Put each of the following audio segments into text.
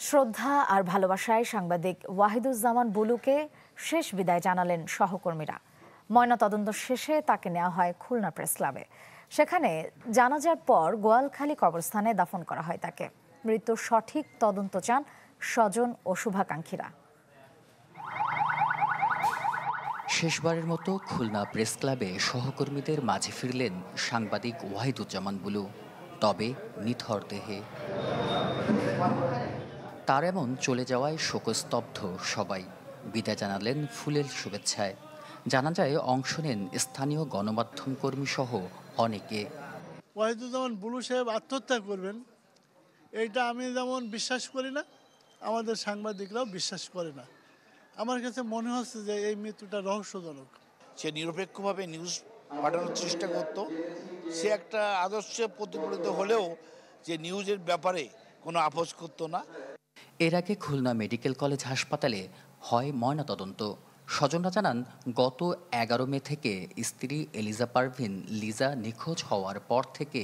শ্রদ্ধা আর ভালোবাসায় সাংবাদিক ওয়াহিদুজ্জামান বুলুকে শেষ বিদায় জানালেন সহকর্মীরা। ময়নাতদন্ত শেষে তাকে নেওয়া হয় খুলনা প্রেস ক্লাবে। সেখানে জানাজার পর গোয়ালখালী কবরস্থানে দাফন করা হয় তাকে। মৃত্যুর সঠিক তদন্ত চান স্বজন ও শুভাকাঙ্ক্ষীরা। শেষবারের মতো খুলনা প্রেস ক্লাবে সহকর্মীদের মাঝে ফিরলেন সাংবাদিক ওয়াহিদুজ্জামান বুলু, তবে নিথর দেহে। তার এমন চলে যাওয়ায় শোকস্তব্ধ সবাই। বিদায় জানালেন ফুলেল শুভেচ্ছায়। জানাজায় অংশ নেন স্থানীয় গণমাধ্যম কর্মী সহ অনেকে। ওয়াহিদুজ্জামান বুলু সাহেব আত্মহত্যা করবেন এইটা আমি যেমন বিশ্বাস করি না, আমাদের সাংবাদিকরাও বিশ্বাস করে না। আমার কাছে মনে হচ্ছে যে এই মৃত্যুটা রহস্যজনক। সে নিরপেক্ষভাবে নিউজ পাঠানোর চেষ্টা করত। সে একটা আদর্শে প্রতিফলিত হলেও যে নিউজের ব্যাপারে কোনো আপোষ করতো না। এর আগে খুলনা মেডিকেল কলেজ হাসপাতালে হয় ময়নাতদন্ত। স্বজনরা জানান, গত 11 মে থেকে স্ত্রী এলিজা পারভিন লিজা নিখোঁজ হওয়ার পর থেকে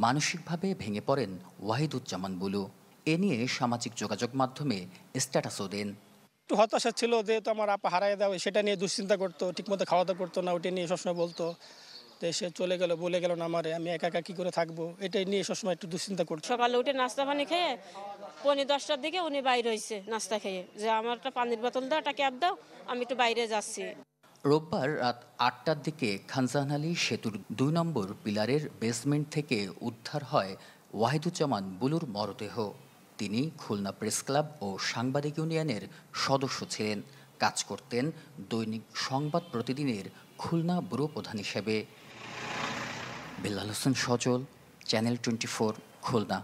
মানসিকভাবে ভেঙে পড়েন ওয়াহিদুজ্জামান বুলু। এ নিয়ে সামাজিক যোগাযোগ মাধ্যমে স্ট্যাটাসও দেন। একটু হতাশা ছিল, যেহেতু আমার আপা হারাই দেওয়া, সেটা নিয়ে দুশ্চিন্তা করতো, ঠিকমতো খাওয়া দাওয়া করতো না, ওটা নিয়ে সবসময় বলতো। তো সে চলে গেল, বলে গেল না আমারে, আমি একা একা কী করে থাকবো, এটাই নিয়ে সবসময় একটু দুশ্চিন্তা করতো। সকালে উঠে নাস্তা পানি খেয়ে 9:30টার দিকে উনি বাইরে হয়েছে নাস্তা খেয়ে, যে আমার একটা পানির বোতল দাও, একটা ক্যাব দাও, আমি একটু বাইরে যাচ্ছি। রোববার রাত 8টার দিকে খানজাহান আলী সেতুর 2 নম্বর পিলারের বেসমেন্ট থেকে উদ্ধার হয় ওয়াহিদুজ্জামান বুলুর মরদেহ। তিনি খুলনা প্রেস ক্লাব ও সাংবাদিক ইউনিয়নের সদস্য ছিলেন। কাজ করতেন দৈনিক সংবাদ প্রতিদিনের খুলনা ব্যুরো প্রধান হিসেবে। বেলাল হোসেন সজল, চ্যানেল 24, খুলনা।